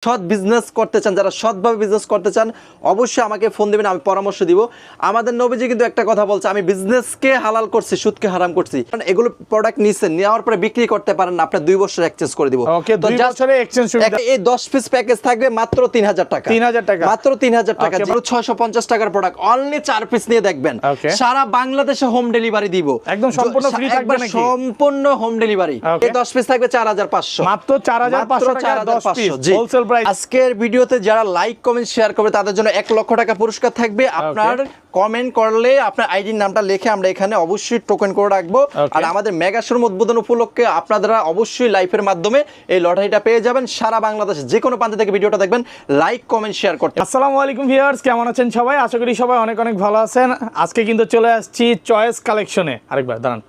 সৎ বিজনেস করতে চান, যারা সৎভাবে বিজনেস করতে চান অবশ্যই আমাকে ফোন দিবেন, আমি পরামর্শ দিব। আমাদের নবীজি কিন্তু একটা কথা বলছে, আমি বিজনেসকে হালাল করছি, সুদকে হারাম করছি। কারণ এগুলো প্রোডাক্ট নিছেন, নেওয়ার পরে বিক্রি করতে পারেন না, আপনার 2 বছর এক্সচেঞ্জ করে দিব। ওকে, 2 বছরে এক্সচেঞ্জ সুবিধা। এই 10 পিস প্যাকেজ থাকবে মাত্র 3000 টাকা। 3000 টাকা, মাত্র 3000 টাকা। যেগুলো 650 টাকার প্রোডাক্ট অনলি 4 পিস নিয়ে দেখবেন, সারা বাংলাদেশে হোম ডেলিভারি দিব, একদম সম্পূর্ণ ফ্রি থাকবে নাকি? সম্পূর্ণ হোম ডেলিভারি। এই 10 পিস থাকবে 4500, মাত্র 4500 টাকা 10 পিস হোলসেল প্রাইস। আজকের ভিডিওতে যারা লাইক কমেন্ট শেয়ার করবে তাদের জন্য 1 লক্ষ টাকা পুরস্কার থাকবে। আপনার কমেন্ট করলে আপনার আইডির নামটা লিখে আমরা এখানে অবশ্যই টোকেন করে রাখবো। আর আমাদের মেগা শোরুম উদ্বোধন উপলক্ষে আপনারা অবশ্যই লাইভের মাধ্যমে এই লটারিটা পেয়ে যাবেন। সারা বাংলাদেশে যে কোনো প্রান্ত থেকে ভিডিওটা দেখবেন, লাইক কমেন্ট শেয়ার করতে। আসসালামু আলাইকুম ভিউয়ার্স, কেমন আছেন সবাই? আশা করি সবাই অনেক অনেক ভালো আছেন। আজকে কিন্তু চলে আসছি চয়েস কালেকশনে। আরেকবার দাঁড়ান।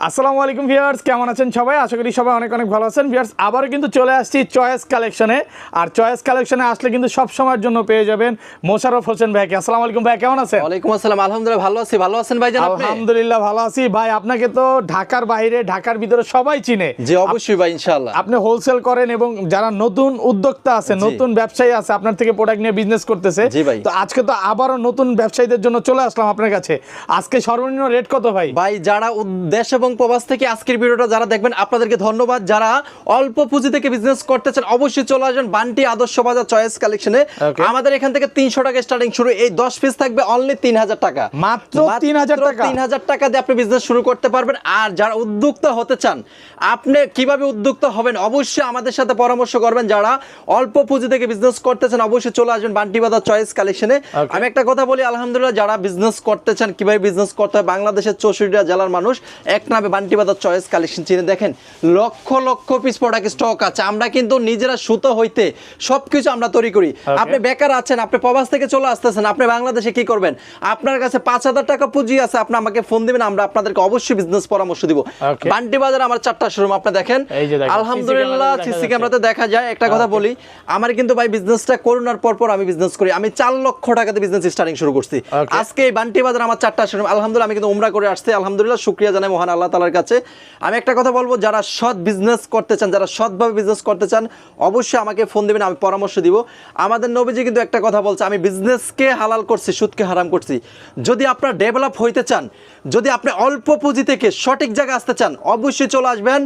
আসসালামু আলাইকুম ভিউয়ার্স, কেমন আছেন সবাই? আশা করি সবাই অনেক অনেক ভালো আছেন। ভিউয়ার্স, আবারও কিন্তু চলে আসছি চয়েস কালেকশনে। আর চয়েস কালেকশনে আসলে কিন্তু সব সময়ের জন্য পেয়ে যাবেন মোশাররফ হোসেন ভাইকে। আসসালামু আলাইকুম ভাই, কেমন আছেন? ওয়ালাইকুম আসসালাম, আলহামদুলিল্লাহ ভালো আছি। ভালো আছেন ভাই? আলহামদুলিল্লাহ ভালো আছি ভাই। আপনাকে তো ঢাকার বাইরে ঢাকার ভিতরে সবাই চিনে। জি অবশ্যই ভাই, ইনশাআল্লাহ। আপনি হোলসেল করেন এবং যারা নতুন উদ্যোক্তা আছে, নতুন ব্যবসায়ী আছে, আপনার থেকে প্রোডাক্ট নিয়ে বিজনেস করতেছে। তো আজকে তো আবারও নতুন ব্যবসায়ীদের জন্য চলে আসলাম আপনার কাছে। আজকে সর্বনিম্ন রেট কত ভাই? ভাই যারা দেশ এবং প্রবাস থেকে আজকের ভিডিওটা যারা দেখবেন আপনাদেরকে ধন্যবাদ। যারা অল্প পুঁজি থেকে বিজনেস করতে চান অবশ্যই চলে আসবেন বান্টি আদর্শ বাজার চয়েস কালেকশনে। আমাদের এখান থেকে 300 টাকা স্টার্টিং শুরু। এই 10 পিস থাকবে অনলি 3000 টাকা, মাত্র 3000 টাকা। 3000 টাকা দিয়ে আপনি বিজনেস শুরু করতে পারবেন। আর যারা উদ্যোক্তা হতে চান, আপনি কিভাবে উদ্যোক্তা হবেন অবশ্যই আমাদের সাথে পরামর্শ করবেন। যারা অল্প পুঁজি থেকে বিজনেস করতে চান অবশ্যই চলে আসবেন বান্টি বাজার চয়েস কালেকশনে। আমি একটা কথা বলি, আলহামদুলিল্লাহ যারা বিজনেস করতে চান, কিভাবে বিজনেস করতে হয়, বাংলাদেশের 64টা জেলার মানুষ এক নামে বান্টি বাজার চয়েস কালেকশন চিনে। দেখেন lakh lakh piece product stock আছে। আমরা কিন্তু নিজেরা সুতো হইতে সবকিছু আমরা তৈরি করি। আপনি বেকার আছেন, আপনি প্রবাস থেকে চলে আসতেছেন, আপনি বাংলাদেশে কি করবেন? আপনার কাছে 5000 টাকা পুঁজি আছে, আপনি আমাকে ফোন দিবেন, আমরা আপনাদেরকে অবশ্যই বিজনেস পরামর্শ দিব। বান্টি বাজার আমার 4টা শোরুম আপনি দেখেন, আলহামদুলিল্লাহ সিসি ক্যামেরাতে দেখা যায়। একটা কথা বলি, আমার কিন্তু ভাই বিজনেসটা করোনার পর পর আমি বিজনেস করি। আমি 4 লক্ষ টাকাতে বিজনেস স্টার্টিং শুরু করছি। আজকে এই বান্টি বাজার আমার 4টা শোরুম। আলহামদুলিল্লাহ আমি কিন্তু উমরা করে আসছি, আলহামদুলিল্লাহ শুকরিয়া জানাই মহান আল্লাহ তাআলার কাছে। আমি একটা কথা বলবো, যারা সৎ বিজনেস করতে চান, যারা সৎভাবে বিজনেস করতে চান অবশ্যই আমাকে ফোন দিবেন, আমি পরামর্শ দিব। আমাদের নবীজি কিন্তু একটা কথা বলছে, আমি বিজনেসকে হালাল করছি, সুদকে হারাম করছি। যদি আপনারা ডেভেলপ হইতে চান, যদি আপনি অল্প পুঁজি থেকে সঠিক জায়গায় আসতে চান অবশ্যই চলে আসবেন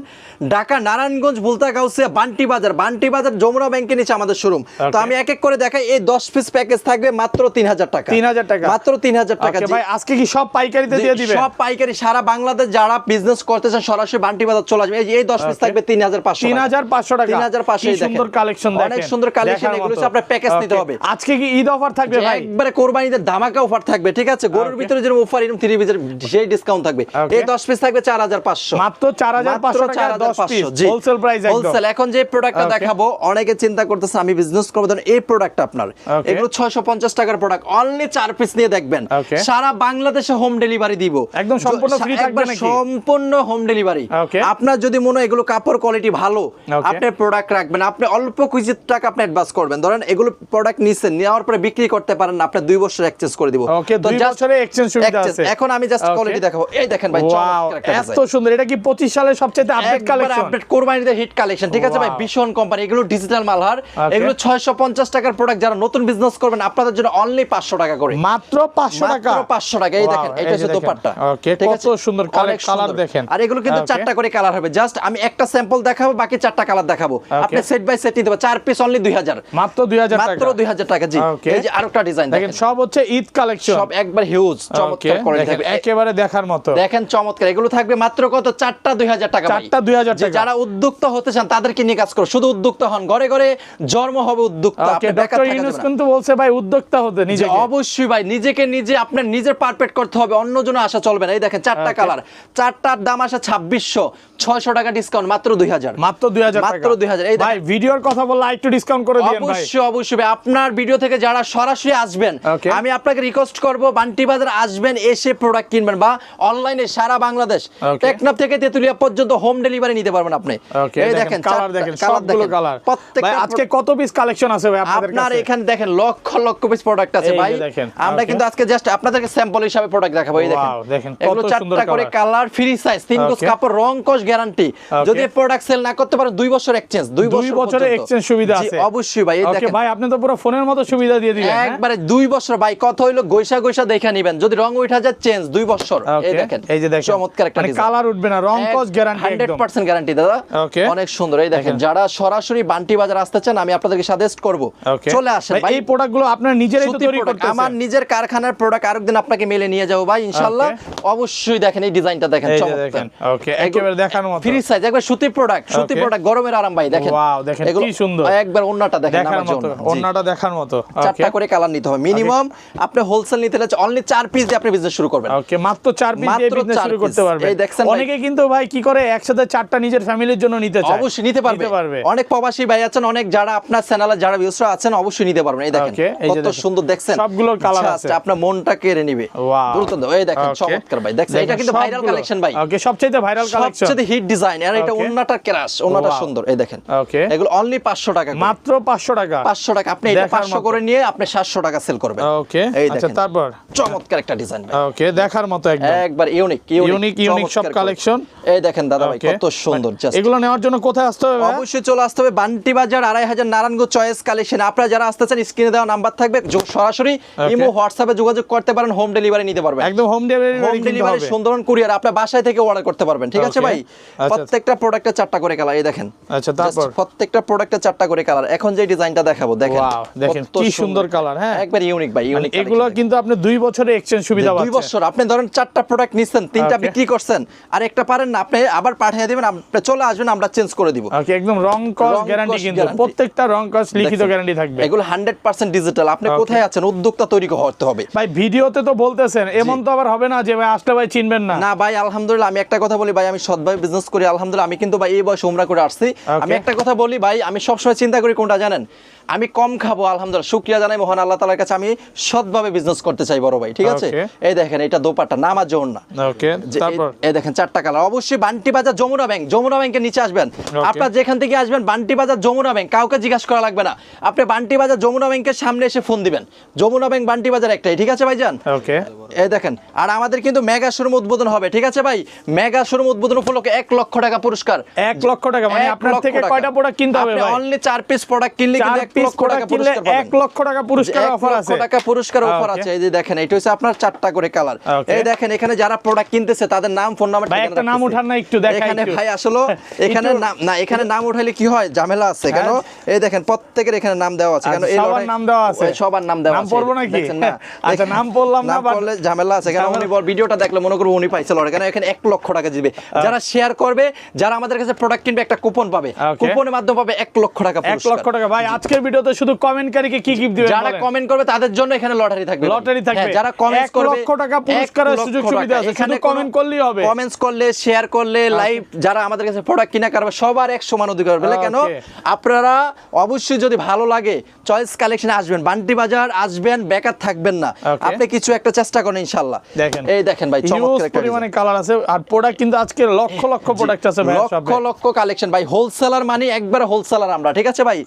ঢাকা নারায়ণগঞ্জ ভুলতা গাউসিয়া বান্টি বাজার। বান্টি বাজার যমুনা ব্যাংকের নিচে আমাদের শোরুম। তো আমি এক এক করে দেখাই। এই 10 পিস প্যাকেজ থাকবে মাত্র 3000 টাকা। 3000 টাকা, মাত্র 3000 টাকা। ভাই আজকে কি সব পাইকারিতে দিয়ে দিবেন? সব পাইকারি, সারা বাংলাদেশ যারা বিজনেস করতে চান সরাসরি বান্টি বাজার চলে আসবে। এই 10 পিস থাকবে 3500 3500 টাকা। 3500 এই সুন্দর কালেকশন, দেখেন অনেক সুন্দর কালেকশন। এগুলো আপনার প্যাকেজ নিতে হবে। আজকে কি ঈদ অফার থাকবে ভাই? একবারে কুরবানিদের ধামাকা অফার থাকবে, ঠিক আছে? গরুর ভিতরে যেরকম অফার এরকম 3 পিসের সেই ডিসকাউন্ট থাকবে। এই 10 পিস থাকবে 4500, মাত্র 4500 টাকা 10 পিস হোলসেল প্রাইস একদম হোলসেল। এখন যে প্রোডাক্টটা দেখাবো অনেকে চিন্তা করতেছে আমি বিজনেস করব, ধরুন এই প্রোডাক্টটা আপনার, এগুলো 650 টাকার প্রোডাক্ট অনলি 4 পিস নিয়ে দেখবেন, সারা বাংলাদেশে হোম ডেলিভারি দিব, একদম সম্পূর্ণ ফ্রি থাকবে নাকি? সম্পূর্ণ হোম ডেলিভারি। আপনার যদি মনে হয় এগুলো কাপড় কোয়ালিটি ভালো, আপনি প্রোডাক্ট রাখবেন, আপনি অল্প কিছু টাকা আপনি অ্যাডভান্স করবেন। ধরেন এগুলো প্রোডাক্ট নিছেন, নেওয়ার পরে বিক্রি করতে পারেন না, আপনি 2 বছর এক্সচেঞ্জ করে দিব। ওকে, 2 বছরে এক্সচেঞ্জ সুবিধা আছে। এখন আমি জাস্ট কোয়ালিটি দেখাবো। এই দেখেন ভাই, এত সুন্দর। এটা কি 25 সালের সবচেয়ে আপডেট কালেকশন? আপডেট কোরবানিদের হিট কালেকশন, ঠিক আছে ভাই? ভীষণ কোম্পানি, এগুলো ডিজিটাল মালহার। এগুলো 650 টাকার প্রোডাক্ট। যারা নতুন বিজনেস করবেন আপনাদের জন্য অনলি 500 টাকা করে, মাত্র 500 টাকা, মাত্র 500 টাকা। এই দেখেন, এটা হচ্ছে দোপাট্টা। ওকে, কত সুন্দর কালার দেখেন। আর এগুলো কিন্তু 4টা করে কালার হবে। জাস্ট আমি একটা স্যাম্পল দেখাবো, বাকি 4টা কালার দেখাবো। আপনি সেট বাই সেট নিতে পারবেন। 4 পিস অনলি 2000, মাত্র 2000 টাকা, মাত্র 2000 টাকা। জি, এই যে আরেকটা ডিজাইন দেখেন, সব হচ্ছে ঈদ কালেকশন, সব একবার হিউজ চমৎকার করে থাকবে, একেবারে দেখার মতো। দেখেন চমৎকার। এগুলো থাকবে মাত্র কত? 4টা 2000 টাকা। 4টা 2000 টাকা। যারা উদ্যোক্তা হতে চান তাদেরকে নিয়ে কাজ করো, শুধু উদ্যোক্তা হন, ঘরে ঘরে জন্ম হবে উদ্যোক্তা। আপনি বেকার থাকা যাবে না। কিন্তু বলছে ভাই উদ্যোক্তা হতে নিজেকে, অবশ্যই ভাই নিজেকে নিজে আপনার নিজের পারফেক্ট করতে হবে, অন্যজনের আশা চলবে না। এই দেখেন 4টা কালার, 4টার দাম আসে 2600, 600 টাকা ডিসকাউন্ট, মাত্র 2000, মাত্র 2000 টাকা, মাত্র 2000। এই ভাই ভিডিওর কথা বললে একটু ডিসকাউন্ট করে দিবেন ভাই। অবশ্যই অবশ্যই ভাই, আপনার ভিডিও থেকে যারা সরাসরি আসবেন আমি আপনাকে রিকোয়েস্ট করব বান্টি বাজার আসবেন, এসে প্রোডাক্ট কিনবেন, বা অনলাইনে সারা বাংলাদেশ টেকনাফ থেকে তেতুলিয়া পর্যন্ত হোম ডেলিভারি নিতে পারবেন আপনি। এই দেখেন কালার, দেখেন সবগুলো কালার। ভাই আজকে কত পিস কালেকশন আছে ভাই আপনাদের কাছে? আপনার এখানে দেখেন লক্ষ লক্ষ পিস প্রোডাক্ট আছে ভাই। আমরা কিন্তু আজকে জাস্ট আপনাদেরকে স্যাম্পল হিসেবে প্রোডাক্ট দেখাবো। এই দেখেন এগুলো 4টা করে কালার, ফ্রি সাইজ 3 গজ কাপড় রং কস গ্যারান্টি যদি প্রোডাক্ট সেল না করতে পারেন 2 বছর এক্সচেঞ্জ 2 বছরের এক্সচেঞ্জ সুবিধা আছে অবশ্যই ভাই এই দেখেন ভাই আপনি তো পুরো ফোনের মতো সুবিধা দিয়ে দিলেন একবারে 2 বছর ভাই কত হইলো গৈসা দেখে নেবেন যদি রং উঠা যায় চেঞ্জ 2 বছর এই দেখেন এই যে দেখেন চমৎকার একটা মানে কালার উঠবে না রং কস গ্যারান্টি একদম 100% গ্যারান্টি দাদা অনেক সুন্দর এই দেখেন যারা সরাসরি বান্টি বাজার আসতে চান আমি আপনাদেরকে সাজেস্ট করব চলে আসেন ভাই এই প্রোডাক্টগুলো আপনারা নিজেরাই তো তৈরি করতেছেন আমার নিজের কারখানার প্রোডাক্ট আরেকদিন আপনাকে মেলে নিয়ে যাব ভাই ইনশাআল্লাহ অবশ্যই দেখেন এই ডিজাইনটা দেখেন চমৎকার ওকে একেবারে দেখার মতো ফ্রি সাইজ একবার সুতির প্রোডাক্ট গরমের আরাম ভাই দেখেন ওয়াও দেখেন কি সুন্দর একবার ওন্নাটা দেখেন আমার জন্য ওন্নাটা দেখার মতো চারটা করে কালার নিতে হবে মিনিমাম আপনি হোলসেল নিতে হলে অনলি 4 পিস দিয়ে আপনি বিজনেস শুরু করবেন ওকে মাত্র 4 পিস দিয়ে বিজনেস শুরু করতে পারবেন এই দেখছেন অনেকে কিন্তু ভাই কি করে একসাথে চারটা নিজের ফ্যামিলির জন্য নিতে চায় অবশ্যই নিতে পারবে অনেক প্রবাসী ভাই আছেন অনেক যারা আপনার চ্যানেলে যারা ভিউয়ার্সরা আছেন অবশ্যই নিতে পারবেন এই দেখেন কত সুন্দর দেখছেন সবগুলোর কালার আছে আপনার মনটা কেড়ে নেবে দ্রুত দাও এই দেখেন চমৎকার ভাই দেখছেন এটা কিন্তু ভাইরাল কালেকশন ভাই ওকে সবচেয়ে ভাইরাল কালেকশন সবচেয়ে হিট ডিজাইন আর এটা ওন্নাটা ক্রাশ ওন্নাটা সুন্দর এই দেখেন ওকে এগুলো অনলি 500 টাকা মাত্র 500 টাকা 500 টাকা আপনি এটা 500 করে নিয়ে আপনি 700 টাকা সেল করবেন ওকে আচ্ছা তারপর চমৎকার একটা ডিজাইন ভাই ওকে দেখার মতো একবার ইউনিক সব কালেকশন এই দেখেন দাদা ভাই কত সুন্দর জাস্ট এগুলো নেওয়ার জন্য কোথায় আসতে হবে অবশ্যই চলে আসতে হবে বান্টি বাজার 2500 নারায়ণগঞ্জ চয়েস কালেকশন আপনারা যারা আসতে চান স্ক্রিনে দেওয়া নাম্বার থাকবে সরাসরি ইমো হোয়াটসঅ্যাপে যোগাযোগ করতে পারেন হোম ডেলিভারি নিতে পারবেন একদম হোম ডেলিভারি সুন্দরবন কুরিয়ার আপনার বাসায় থেকে অর্ডার করতে পারবেন ঠিক আছে ভাই প্রত্যেকটা প্রোডাক্টে 4টা করে কালার এই দেখেন আচ্ছা তারপর প্রত্যেকটা প্রোডাক্টে 4টা করে কালার এখন যে ডিজাইনটা দেখাবো দেখেন ওয়াও দেখেন কি সুন্দর কালার হ্যাঁ একবার ইউনিক ভাই ইউনিক এগুলো কিন্তু আপনি 2 বছরের এক্সচেঞ্জ সুবিধা পাচ্ছেন 2 বছর আপনি ধরেন 4টা প্রোডাক্ট নিছেন 3টা বিক্রি করছেন আর একটা পারেন না আপনি আবার পাঠিয়ে দিবেন আপনি চলে আসবেন আমরা চেঞ্জ করে দিব ওকে একদম রং কস গ্যারান্টি কিন্তু প্রত্যেকটা রং কস লিখিত গ্যারান্টি থাকবে এগুলো 100% ডিজিটাল আপনি কোথায় আছেন উদ্যোক্তা তৈরি করতে হবে ভাই ভিডিওতে তো বলতেছেন এমন তো আবার হবে না যে ভাই আসলে ভাই চিনবেন না না ভাই আলহামদুলিল্লাহ আমি একটা কথা বলি ভাই আমি সৎভাবে বিজনেস করি আলহামদুলিল্লাহ আমি কিন্তু ভাই এই বয়সে উমরা করে আসছি আমি একটা কথা বলি ভাই আমি সবসময় চিন্তা করি কোনটা জানেন আমি কম খাবো আলহামদুলিল্লাহ শুকরিয়া জানাই মহান আল্লাহ তাআলার কাছে আমি সৎভাবে বিজনেস করতে চাই বড় ভাই ঠিক আছে এই দেখেন এটা দোপাট্টা নামাজ জোন না ওকে তারপর এই দেখেন 4টা কালার অবশ্যই বান্টি বাজার যমুনা ব্যাংকের নিচে আসবেন আপনারা যেখান থেকে আসবেন বান্টি বাজার যমুনা ব্যাংক কাউকে জিজ্ঞাসা করা লাগবে না আপনি বান্টি বাজার যমুনা ব্যাংকের সামনে এসে ফোন দিবেন যমুনা ব্যাংক বান্টি বাজার একটাই ঠিক আছে ভাইজান ওকে এই দেখেন আর আমাদের কিন্তু মেগা শোরুম উদ্বোধন হবে ঠিক আছে ভাই মেগা শোরুম উদ্বোধন উপলক্ষে 1 লক্ষ টাকা পুরস্কার 1 লক্ষ টাকা মানে আপনার থেকে কয়টা প্রোডাক্ট কিনতে হবে ভাই অনলি 4 পিস প্রোডাক্ট কিনলে কিন্তু 1 লক্ষ টাকা পুরস্কার পাবেন 1 লক্ষ টাকা পুরস্কার অফার আছে 1 লক্ষ টাকা পুরস্কার অফার আছে এই যে দেখেন এটা হচ্ছে আপনার 4টা করে কালার এই দেখেন এখানে যারা প্রোডাক্ট কিনতেছে তাদের নাম ফোন নাম্বার ভাই একটা নাম উঠান না একটু দেখাই এখানে ভাই আসলে এখানে নাম না এখানে নাম উঠাইলে কি হয় ঝামেলা আছে কেন এই দেখেন প্রত্যেকের এখানে নাম দেওয়া আছে কেন এই সবার নাম দেওয়া আছে সবার নাম দেওয়া আছে নাম পড়বো নাকি দেখেন না আচ্ছা নাম বললাম না বাট বললে ঝামেলা আছে কেন উনি ভিডিওটা দেখলে মনে করব উনি পাইছে লড়ে কেন এখানে 1 লক্ষ টাকা দিবে যারা শেয়ার করবে যারা আমাদের কাছে প্রোডাক্ট কিনবে একটা কুপন পাবে কুপনের মাধ্যমে পাবে 1 লক্ষ টাকা পুরস্কার 1 লক্ষ টাকা ভাই আজকের ভিডিওতে শুধু কমেন্টকারীকে কি গিফট দিবেন যারা কমেন্ট করবে তাদের জন্য এখানে লটারি থাকবে যারা কমেন্ট 1 লক্ষ টাকা পুরস্কারের সুযোগ সুবিধা আছে শুধু কমেন্ট করলেই হবে কমেন্টস করলে শেয়ার করলে লাইভ যারা আমাদের কাছে প্রোডাক্ট কিনা করবে সবার এক সমান অধিকার বলে কেন আপনারা অবশ্যই যদি ভালো লাগে চয়েস কালেকশনে আসবেন বান্টি বাজার আসবেন বেকার থাকবেন না আপনি কিছু একটা চেষ্টা করেন ইনশাআল্লাহ দেখেন এই দেখেন ভাই চমৎকার একটা পরিমাণে কালার আছে আর প্রোডাক্ট কিন্তু আজকে লক্ষ লক্ষ প্রোডাক্ট আছে ভাই লক্ষ লক্ষ কালেকশন ভাই হোলসেলার মানে একবার হোলসেলার আমরা ঠিক আছে ভাই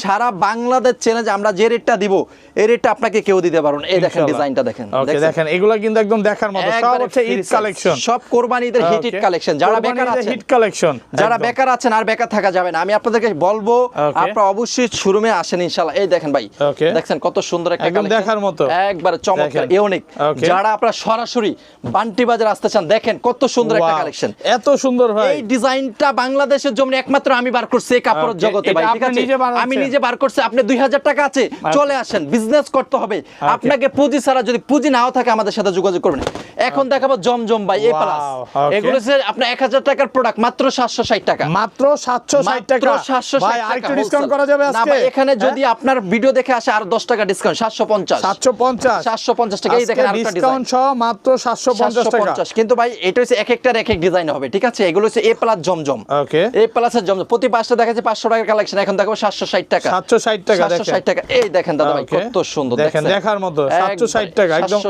সারা বাংলাদেশ চ্যালেঞ্জ আমরা যে রেটটা দিব এই রেটটা আপনাকে কেউ দিতে পারবেন এই দেখেন ডিজাইনটা দেখেন ওকে দেখেন এগুলো কিন্তু একদম দেখার মতো সব হচ্ছে ঈদ কালেকশন সব কুরবানিদের হিট কালেকশন যারা বেকার আছেন হিট কালেকশন যারা বেকার আছেন আর বেকার থাকা যাবে না আমি আপনাদেরকে বলবো আপনারা অবশ্যই শোরুমে আসেন ইনশাআল্লাহ এই দেখেন ভাই দেখেন কত সুন্দর একটা একদম দেখার মতো একবার চমৎকার ইউনিক যারা আপনারা সরাসরি বান্টি বাজার আসতে চান দেখেন কত সুন্দর একটা কালেকশন এত সুন্দর ভাই এই ডিজাইনটা বাংলাদেশের জন্য একমাত্র আমি বার করছি এই কাপড়ের জগতে ভাই ঠিক আছে আমি নিজে বার করছি আপনি 2000 টাকা আছে চলে আসেন বিজনেস করতে হবে আপনাকে পুঁজি ছাড়া যদি পুঁজি নাও থাকে আমাদের সাথে যোগাযোগ করবেন এখন দেখাবো জমজম ভাই এ প্লাস এগুলো হচ্ছে আপনার 1000 টাকার প্রোডাক্ট মাত্র 760 টাকা মাত্র 760 টাকা ভাই আরেকটু ডিসকাউন্ট করা যাবে আজকে না ভাই এখানে যদি আপনার ভিডিও দেখে আসে আর 10 টাকা ডিসকাউন্ট 750 টাকা এই দেখেন আরেকটা ডিসকাউন্ট সহ মাত্র 750 টাকা কিন্তু ভাই এটা হচ্ছে এক একটার এক এক ডিজাইন হবে ঠিক আছে এগুলো হচ্ছে এ প্লাস জমজম ওকে এ প্লাসের জমজম প্রতি পাঁচটা দেখাচ্ছে 500 টাকার কালেকশন এখন দেখাবো 760 টাকা 760 টাকা দেখেন 760 টাকা এই দেখেন দাদা ভাই কত সুন্দর দেখেন দেখার মতো 760 টাকা একদম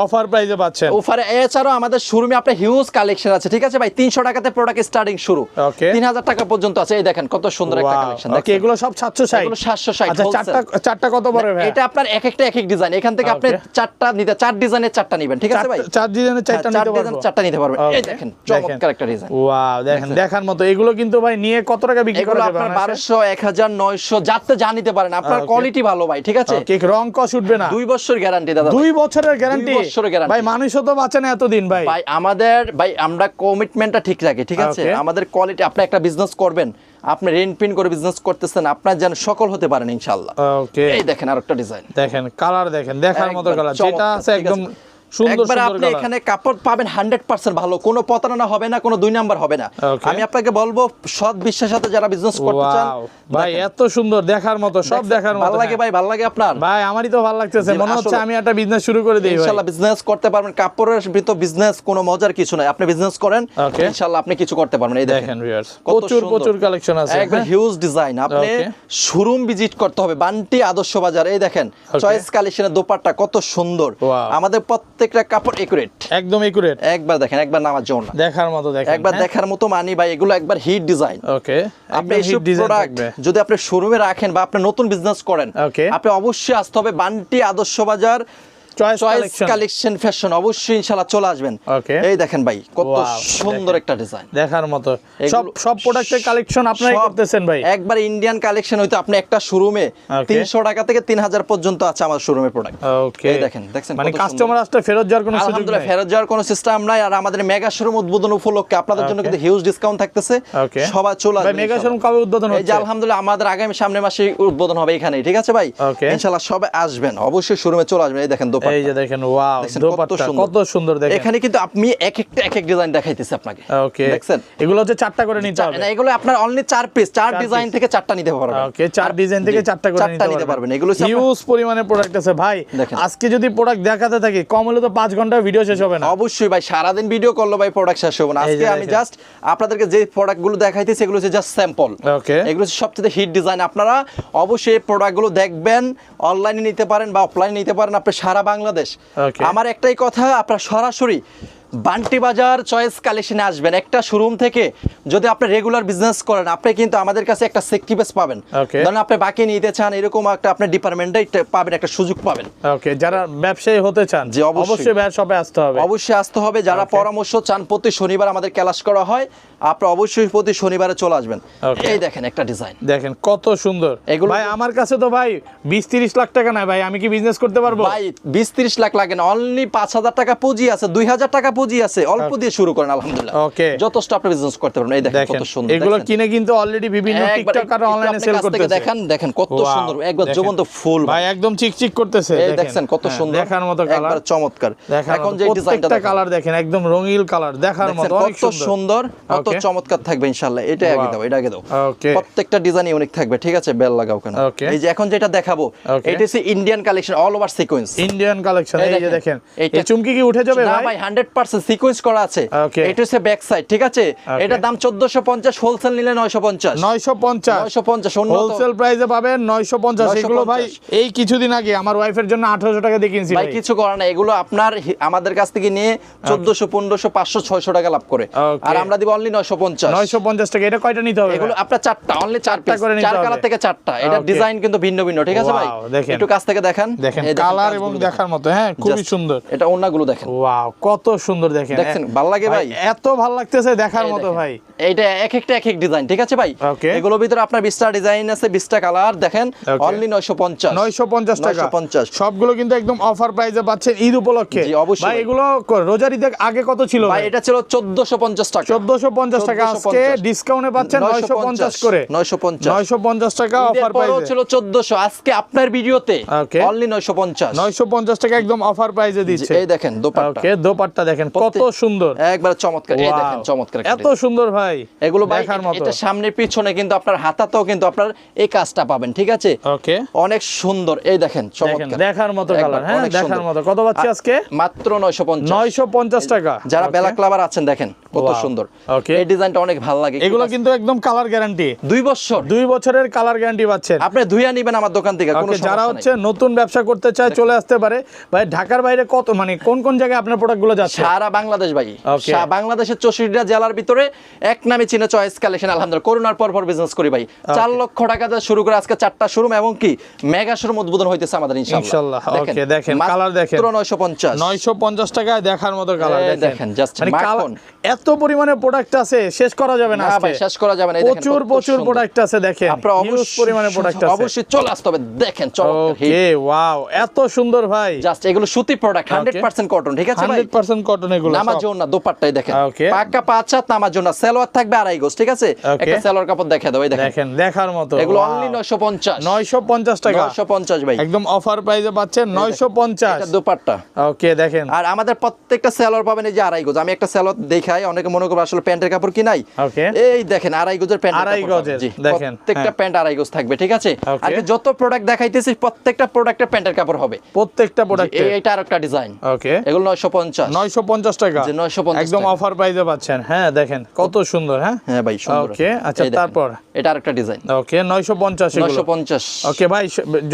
অফার প্রাইসে পাচ্ছেন অফার একবারে এছাড়াও আমাদের শোরুমে আপনার হিউজ কালেকশন আছে, ঠিক আছে ভাই? 300 টাকাতে প্রোডাক্ট স্টার্টিং শুরু, Okay. 3000 টাকা পর্যন্ত আছে। এই দেখেন কত সুন্দর একটা Wow. কালেকশন। Okay, এগুলো সব 760 এগুলো 760 আচ্ছা, চারটা কত পড়ে ভাই? এটা আপনার এক একটা এক এক ডিজাইন, এখান থেকে আপনি Okay. চারটা নিতে, 4 ডিজাইনের 4টা নেবেন, ঠিক আছে ভাই? 4 ডিজাইনের 4টা নিতে পারবো, 4টা নিতে পারবেন। এই Okay. দেখেন চমৎকার একটা ডিজাইন। ওয়াও, দেখেন দেখার মতো। এগুলো কিন্তু ভাই নিয়ে কত টাকা বিক্রি এগুলো করা যাবে? আপনার 1200, 1000, 900 যাতে যা নিতে পারেন, আপনার Okay. কোয়ালিটি ভালো ভাই, ঠিক আছে? ওকে, রং কস উঠবে না? 2 বছর গ্যারান্টি দাদা। 2 বছরের গ্যারান্টি? 2 বছরের guarantee। ভাই মানুষও তো বাঁচে না এতদিন ভাই। ভাই আমাদের ভাই আমরা কমিটমেন্টটা ঠিক রাখি, ঠিক আছে? Okay. আমাদের কোয়ালিটি, আপনি একটা বিজনেস করবেন, আপনি রেন্ট পিন করে বিজনেস করতেছেন, আপনার যেন সকল হতে পারেন ইনশাআল্লাহ। ওকে, এই দেখেন আরেকটা ডিজাইন, দেখেন কালার, দেখেন দেখার মতো একবার কালার, যেটা চমৎকার, আছে ঠিক একদম আছে? সুন্দর একবার সুন্দর আপনি কালার। এখানে কাপড় পাবেন 100% ভালো, কোনো প্রতারণা হবে না, কোনো 2 নাম্বার হবে না। Okay. আমি আপনাকে বলবো সৎ বিশ্বাসের সাথে যারা বিজনেস করতে চান, Wow, ভাই এত সুন্দর, দেখার মতো, সব দেখার মতো। ভালো লাগে ভাই, ভালো লাগে আপনার? ভাই আমারই তো ভালো লাগতেছে, জি, মনে হচ্ছে আসলে। আমি একটা বিজনেস শুরু করে দেই ভাই। ইনশাআল্লাহ বিজনেস করতে পারবেন, কাপড়ের ভিতর বিজনেস কোনো মজার কিছু নাই, আপনি বিজনেস করেন Okay. ইনশাআল্লাহ আপনি কিছু করতে পারবেন। এই দেখেন দেখেন ভিউয়ার্স, কত প্রচুর সুন্দর। প্রচুর কালেকশন আছে। একবার হ্যাঁ? হিউজ ডিজাইন, আপনি Okay. শোরুম ভিজিট করতে হবে, বান্টি আদর্শ বাজার। এই দেখেন চয়েস কালেকশনের দোপাট্টা কত সুন্দর। Wow. আমাদের প্রত্যেকটা কাপড় একুরেট, একদম একুরেট, একবার দেখেন, একবার নামার জন্য না, দেখার মতো। দেখেন একবার দেখার মতো মানি ভাই, এগুলো একবার হিট ডিজাইন। ওকে, আপনি একদম এইসব হিট ডিজাইন প্রোডাক্ট থাকবে। যদি আপনি শোরুমে রাখেন বা আপনি নতুন বিজনেস করেন, Okay. আপনি অবশ্যই আসতে হবে বান্টি আদর্শ বাজার choice choice collection, collection fashion, অবশ্যই ইনশাআল্লাহ চলে আসবেন। Okay. এই দেখেন ভাই কত Wow, সুন্দর দেখেন। একটা ডিজাইন, দেখার মতো। এগুলো- সব সব প্রোডাক্টের কালেকশন আপনারাই সব করতেছেন ভাই? একবার ইন্ডিয়ান কালেকশন হইতো, আপনি একটা শোরুমে Okay. 300 টাকা থেকে 3000 পর্যন্ত আছে আমার শোরুমে প্রোডাক্ট। ওকে, এই দেখেন, দেখছেন মানে কত সুন্দর। কাস্টমার আসলে ফেরত যাওয়ার কোনো সুযোগ আলহামদুলিল্লাহ নেই? ফেরত যাওয়ার কোনো সিস্টেম নাই। আর আমাদের মেগা শোরুম উদ্বোধন উপলক্ষে আপনাদের জন্য Okay. কিন্তু হিউজ ডিসকাউন্ট থাকতেছে, ওকে, সবাই চলে ভাই আসবেন মেগা ইনশাআল্লাহ। শোরুম কবে উদ্বোধন এই যে হচ্ছে? আলহামদুলিল্লাহ আমাদের আগামী সামনের মাসে উদ্বোধন হবে এখানে, ঠিক আছে ভাই? Okay. ইনশাআল্লাহ সবাই আসবেন, অবশ্যই শোরুমে চলে আসবেন। এই দেখেন দোপাট্টা, এই যে দেখেন, ওয়াও, দেখছেন দোপাট্টা কত সুন্দর। দেখেন এখানে কিন্তু আপনি এক একটা এক এক ডিজাইন দেখাইতেছি আপনাকে, ওকে, দেখছেন? এগুলো হচ্ছে 4টা করে নিতে হবে? না, এগুলো আপনার অনলি 4 পিস, 4 ডিজাইন থেকে 4টা নিতে পারবেন। ওকে, 4 ডিজাইন থেকে 4টা করে নিতে পারবেন। এগুলো হচ্ছে আপনার- হিউজ পরিমাণে প্রোডাক্ট আছে ভাই। দেখেন। আজকে যদি প্রোডাক্ট দেখাতে থাকি কম হলে তো 5 ঘন্টা ভিডিও শেষ হবে না। অবশ্যই ভাই, সারাদিন ভিডিও করলো ভাই প্রোডাক্ট শেষ হবে না। এই যে আজকে আমি দেখেন। জাস্ট আপনাদেরকে যে প্রোডাক্টগুলো দেখাইতেছি এগুলো হচ্ছে জাস্ট স্যাম্পল। ওকে, এগুলো হচ্ছে সবচেয়ে হিট ডিজাইন। আপনারা অবশ্যই এই প্রোডাক্টগুলো দেখবেন, অনলাইনে নিতে পারেন বা অফলাইনে নিতে পারেন, আপনি সারা বাংলাদেশ। Okay. আমার একটাই কথা, আপনারা সরাসরি বান্টি বাজার চয়েস কালেকশনে আসবেন। একটা শোরুম থেকে যদি আপনি রেগুলার বিজনেস করেন, আপনি কিন্তু আমাদের কাছে একটা সেফটি বেস পাবেন। Okay. ধরুন আপনি বাকি নিতে চান, এরকম একটা আপনার ডিপার্টমেন্টে পাবেন, একটা সুযোগ পাবেন। ওকে, যারা ব্যবসায়ী হতে চান জি, অবশ্যই। অবশ্যই ভাইয়ের শপে আসতে হবে। অবশ্যই আসতে হবে। যারা Okay. পরামর্শ চান, প্রতি শনিবার আমাদের ক্লাস করা হয়, আপনারা অবশ্যই প্রতি শনিবারে চলে আসবেন। Okay. এই দেখেন একটা ডিজাইন, দেখেন কত সুন্দর। এগুলো- ভাই আমার কাছে তো ভাই 20-30 লাখ টাকা নাই ভাই, আমি কি বিজনেস করতে পারবো? ভাই 20-30 লাখ লাগে না, অনলি 5000 টাকা পুঁজি আছে, 2000 টাকা পুঁজি আছে, অল্প দিয়ে শুরু করেন আলহামদুলিল্লাহ। Okay. যথেষ্ট আপনি বিজনেস করতে পারবেন। এই দেখেন দেখেন কত সুন্দর, এগুলো দেখছেন? কিনে কিন্তু অলরেডি বিভিন্ন একবার টিকটক আর একটু অনলাইনে আপনি সেল কাছ থেকে করতেছে। দেখেন, দেখেন কত Wow, সুন্দর, একবার দেখেন। জীবন্ত ফুল ভাই একদম চিকচিক করতেছে। এই দেখছেন কত হ্যাঁ, সুন্দর, দেখার মতো কালার, একবার চমৎকার। এখন যে ডিজাইনটা প্রত্যেকটা কালার দেখেন একদম রঙিন কালার, দেখার মতো অনেক কত সুন্দর, কত Okay. চমৎকার থাকবে ইনশাআল্লাহ। এটা আগে Wow. দাও, এটা আগে দাও। Okay. প্রত্যেকটা ডিজাইন ইউনিক থাকবে, ঠিক আছে? বেল লাগাও কেন? Okay. এই যে এখন যেটা দেখাবো, Okay. এটা হচ্ছে Indian collection, all over sequence. Indian collection. এই এই যে দেখেন, এইটা- এই চুমকি কি উঠে যাবে না ভাই? ভাই, 100% সিকোয়েন্স করা আছে। Okay. এটা হচ্ছে ব্যাক সাইড, ঠিক আছে? এটার দাম 1450, হোলসেল নিলে 950। 950 950 অন্য তো- হোলসেল প্রাইসে পাবেন 950। এগুলো ভাই 950 এই কিছুদিন আগে আমার ওয়াইফের জন্য 1800 টাকা দিয়ে কিনছি ভাই ভাই। কিছু করার না, এগুলো আপনার আমাদের কাছ থেকে নিয়ে 1400, 1500, 500, 600 টাকা লাভ করে। Okay. আর আমরা দিব অনলি 950। 950 টাকা। এটা কয়টা নিতে হবে? এগুলো আপনার 4টা, অনলি 4 চারটা করে নিতে চার হবে। কালার থেকে 4টা। এটা Okay. ডিজাইন কিন্তু ভিন্ন ভিন্ন, ঠিক আছে ভাই? Wow, দেখেন। একটু কাছ থেকে দেখান, দেখেন এই কালার কাজগুলো এবং দেখেন। দেখার মতো, হ্যাঁ খুবই Just সুন্দর। এটা ওন্নাগুলো দেখেন, ওয়াও কত সুন্দর। দেখেন দেখছেন? ভালো লাগে ভাই? এত ভালো লাগতেছে দেখার এই মতো দেখেন। ভাই। এইটা এক একটা এক এক ডিজাইন, ঠিক আছে ভাই? Okay. এগুলোর ভিতরে আপনার 20টা ডিজাইন আছে, 20টা কালার। দেখেন Okay. অনলি 950। 950 টাকা। 950 সবগুলো কিন্তু একদম অফার প্রাইসে পাচ্ছেন ঈদ উপলক্ষে। জি, অবশ্যই ভাই ভাই। এগুলো রোজার ঈদের আগে কত ছিল ভাই ভাই? এটা ছিল 1450 টাকা। 1450 টাকা। আজকে 1450 ডিসকাউন্টে পাচ্ছেন 950 করে। 950 950 টাকা ঈদের অফার পরেও প্রাইসে। ছিল 1400, আজকে আপনার ভিডিওতে Okay. অনলি 950। 950 টাকা একদম অফার প্রাইসে দিচ্ছে। এই দেখেন দোপাট্টা, ওকে, দোপাট্টা দেখেন কত প্রত্যেক- সুন্দর। একবার চমৎকার। এই Wow, দেখেন চমৎকার একটা এত সুন্দর ভাই, এগুলো ভাই দেখার মতো। এটা সামনে পিছনে কিন্তু আপনার হাতাতেও কিন্তু আপনার এই কাজটা পাবেন, ঠিক আছে? ওকে, অনেক সুন্দর। এই দেখেন দেখেন চমৎকার, দেখার মতো একবার কালার, হ্যাঁ অনেক দেখার সুন্দর। মতো। কত পাচ্ছি আজকে? মাত্র 950। 950 টাকা। যারা Okay. বেলা ক্লাবার আছেন দেখেন কত কত Wow. সুন্দর। Okay. এই ডিজাইনটা অনেক ভালো লাগে। এগুলো কিন্তু একদম কালার গ্যারান্টি, 2 বছর 2 বছরের কালার গ্যারান্টি পাচ্ছেন। আপনি ধুইয়া নিবেন আমার দোকান থেকে, কোনো ওকে, যারা সমস্যা হচ্ছে নাই। নতুন ব্যবসা করতে চায় চলে আসতে পারে ভাই। ঢাকার বাইরে কত মানে কোন কোন জায়গায় আপনার প্রোডাক্টগুলো যাচ্ছে? সারা বাংলাদেশ ভাই, Okay. বাংলাদেশের 64টা জেলার ভিতরে এক নামে চিনে চয়েস কালেকশন। আলহামদুলিল্লাহ, করোনার পর বিজনেস করি ভাই। 4 লক্ষ টাকা দিয়ে শুরু করে আজকে 4টা শোরুম এবং কি মেগা শোরুম উদ্বোধন হইতেছে আমাদের ইনশাআল্লাহ। ওকে, দেখেন কালার দেখেন, 950 950 টাকায় দেখার মতো কালার এই দেখেন। দেখেন, just মানে মাখন। এত পরিমাণে প্রোডাক্ট আছে, শেষ করা যাবে না না আজকে। ভাই, শেষ করা যাবে না। এই দেখেন প্রচুর কত প্রচুর সুন্দর। প্রোডাক্ট আছে দেখেন, আপনারা হিউজ পরিমাণে প্রোডাক্ট আছে। অবশ্যই চলে আসতে হবে। দেখেন চমৎকার হিট। ওকে, ওয়াও, এত সুন্দর ভাই। জাস্ট এগুলো সুতি প্রোডাক্ট, 100% কটন, ঠিক আছে ভাই? 100% কটন এগুলো নামার সব। জন্য দোপাট্টাই দেখেন, Okay. পাকা 5 হাত নামার জন্য। সালোয়ার থাকবে 2.5 গজ, ঠিক আছে? Okay. একটা সালোয়ার কাপড় দেখা দাও, এই দেখেন দেখেন দেখার মতো। এগুলো Wow. অনলি 950 950 টাকা, 950 ভাই। একদম অফার প্রাইসে পাচ্ছেন এটা 950। দোপাট্টা। ওকে, দেখেন আর আমাদের প্রত্যেকটা সালোয়ার পাবেন এই যে 2.5 গজ। আমি একটা সালোয়ার দেখাই, অনেকে মনে করবে আসলে প্যান্টের কাপড় কি নাই। ওকে, এই দেখেন 2.5 গজের প্যান্ট, 2.5 গজের, দেখেন, প্রত্যেকটা হ্যাঁ। প্যান্ট 2.5 গজ থাকবে, ঠিক আছে? Okay. আর যত প্রোডাক্ট দেখাইতেছি প্রত্যেকটা প্রোডাক্টের প্যান্টের কাপড় হবে, প্রত্যেকটা প্রোডাক্টে। এইটা আরেকটা ডিজাইন। ওকে, এগুলো 950 950 টাকা, যে 950 একদম টাকা। অফার প্রাইসে পাচ্ছেন। হ্যাঁ, দেখেন কত সুন্দর। হ্যাঁ, হ্যাঁ ভাই, সুন্দর। ওকে, আচ্ছা, এই দেখেন, তারপর এটা আরেকটা ডিজাইন। ওকে, 950 এগুলো। 950 ওকে ভাই,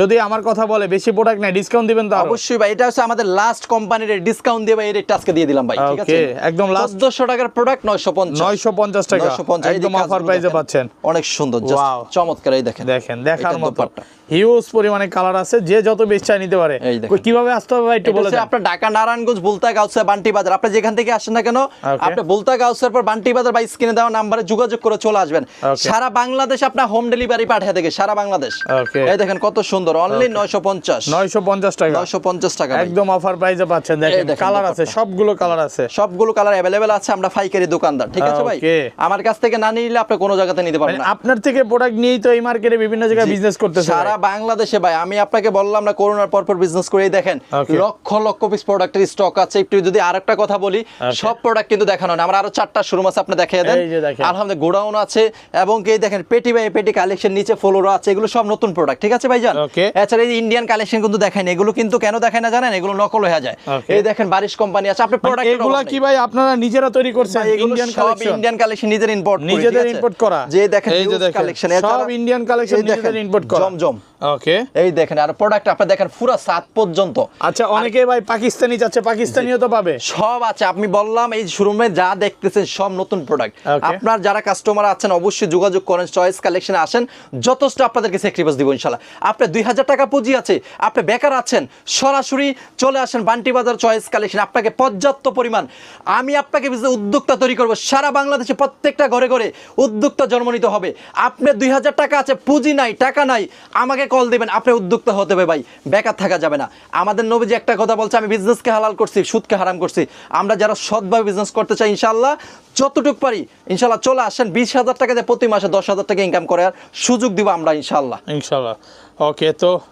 যদি আমার কথা বলে বেশি প্রোডাক্ট নাই ডিসকাউন্ট দিবেন তো? অবশ্যই ভাই, এটা হচ্ছে আমাদের লাস্ট কোম্পানির ডিসকাউন্ট দিয়ে ভাই, এই রেটটা আজকে দিয়ে দিলাম ভাই, ঠিক আছে? ওকে, একদম লাস্ট 1400 টাকার প্রোডাক্ট 950 950 টাকা, 950 একদম অফার প্রাইসে পাচ্ছেন। অনেক সুন্দর, just Wow. চমৎকার। এই দেখেন দেখেন দেখার এটা মতো দোপাট্টা। হিউজ পরিমাণে কালার আছে, যে যত বেশি চাই নিতে পারে। এই দেখেন। কিভাবে আসতে হবে ভাই একটু এটা বলে হচ্ছে দেন। আপনার ঢাকা নারায়ণগঞ্জ বুলতা গাউসিয়া বান্টি বাজার। আপনি যেখান থেকে আসেন না কেন, Okay. আপনি বুলতা গাউসিয়ার পর বান্টি বাজার বা স্ক্রিনে দেওয়া নম্বরে যোগাযোগ করে চলে আসবেন। Okay. সারা বাংলাদেশ আপনার হোম ডেলিভারি পাঠিয়ে দেবে, সারা বাংলাদেশ। Okay. এই দেখেন কত সুন্দর, অনলি 950 950 টাকা, 950 টাকা ভাই। একদম অফার প্রাইসে পাচ্ছেন। দেখেন এই দেখেন কালার আছে, দোপাট্টা। সবগুলো কালার আছে। সবগুলো কালার অ্যাভেলেবেল আছে। আমরা পাইকারি দোকানদার, ঠিক আছে ভাই? Okay. আমার কাছ থেকে না নিলে আপনি কোনো জায়গাতে নিতে পারবেন মানে না। আপনার থেকে প্রোডাক্ট নিয়েই তো এই মার্কেটে বিভিন্ন জায়গায় জি। বিজনেস করতেছে সারা বাংলাদেশে ভাই, আমি আপনাকে বললাম না করোনার পর বিজনেস করে দেখেন Okay. লক্ষ লক্ষ পিস প্রোডাক্টের স্টক আছে। একটু যদি আরেকটা কথা বলি, সব প্রোডাক্ট কিন্তু দেখানো না, আমরা আরো 4টা শোরুম আছে, আপনি দেখিয়ে দেন। এই যে দেখেন। আলহামদুলিল্লাহ, গোডাউন আছে এবং কি দেখেন পেটি বাই পেটি কালেকশন, নিচে ফ্লোরও আছে। এগুলো সব নতুন প্রোডাক্ট, ঠিক আছে ভাইজান? Okay. এছাড়া এই ইন্ডিয়ান কালেকশন কিন্তু দেখায় না। এগুলো কিন্তু কেন দেখায় না জানেন? এগুলো নকল হয়ে যায়। Okay. এই দেখেন বারিশ কোম্পানি আছে, আপনি প্রোডাক্ট এগুলা কি ভাই আপনারা নিজেরা তৈরি করছেন? ইন্ডিয়ান কালেকশন, ইন্ডিয়ান কালেকশন নিজের ইম্পোর্ট, নিজেদের ইম্পোর্ট করা। যে দেখেন এই যে দেখেন কালেকশন, সব ইন্ডিয়ান কালেকশন নিজেদের ইম্পোর্ট করা। জমজম। ওকে, এই দেখেন আর প্রোডাক্ট আপনি দেখেন পুরো 7 পর্যন্ত আচ্ছা, অনেকে ভাই পাকিস্তানি চাচ্ছে, পাকিস্তানিও তো পাবে। সব আছে। আপনি বললাম এই শোরুমে যা দেখতেছেন সব নতুন প্রোডাক্ট। Okay. আপনার যারা কাস্টমার আছেন অবশ্যই যোগাযোগ করেন, চয়েস কালেকশনে আসেন, যথেষ্ট আপনাদেরকে স্যাক্রিফাইস দিব ইনশাআল্লাহ। আপনি 2000 টাকা পুঁজি আছে, আপনি বেকার আছেন, সরাসরি চলে আসেন বান্টি বাজার চয়েস কালেকশন। আপনাকে পর্যাপ্ত পরিমাণ, আমি আপনাকে উদ্যোক্তা তৈরি করব। সারা বাংলাদেশে প্রত্যেকটা ঘরে ঘরে উদ্যোক্তা জন্ম নিতে হবে। আপনি 2000 টাকা আছে, পুঁজি নাই, টাকা নাই, আমাকে কল দিবেন, আপনি উদ্যোক্তা হতে হবে ভাই, বেকার থাকা যাবে না। আমাদের নবীজি একটা কথা বলছে, আমি বিজনেসকে হালাল করছি, সুদকে হারাম করছি। আমরা যারা সৎভাবে বিজনেস করতে চাই ইনশাআল্লাহ যতটুকু পারি ইনশাআল্লাহ চলে আসেন। 20,000 টাকা দিয়ে প্রতি মাসে 10,000 টাকা ইনকাম করার সুযোগ দিব আমরা ইনশাআল্লাহ। ইনশাআল্লাহ। ওকে, তো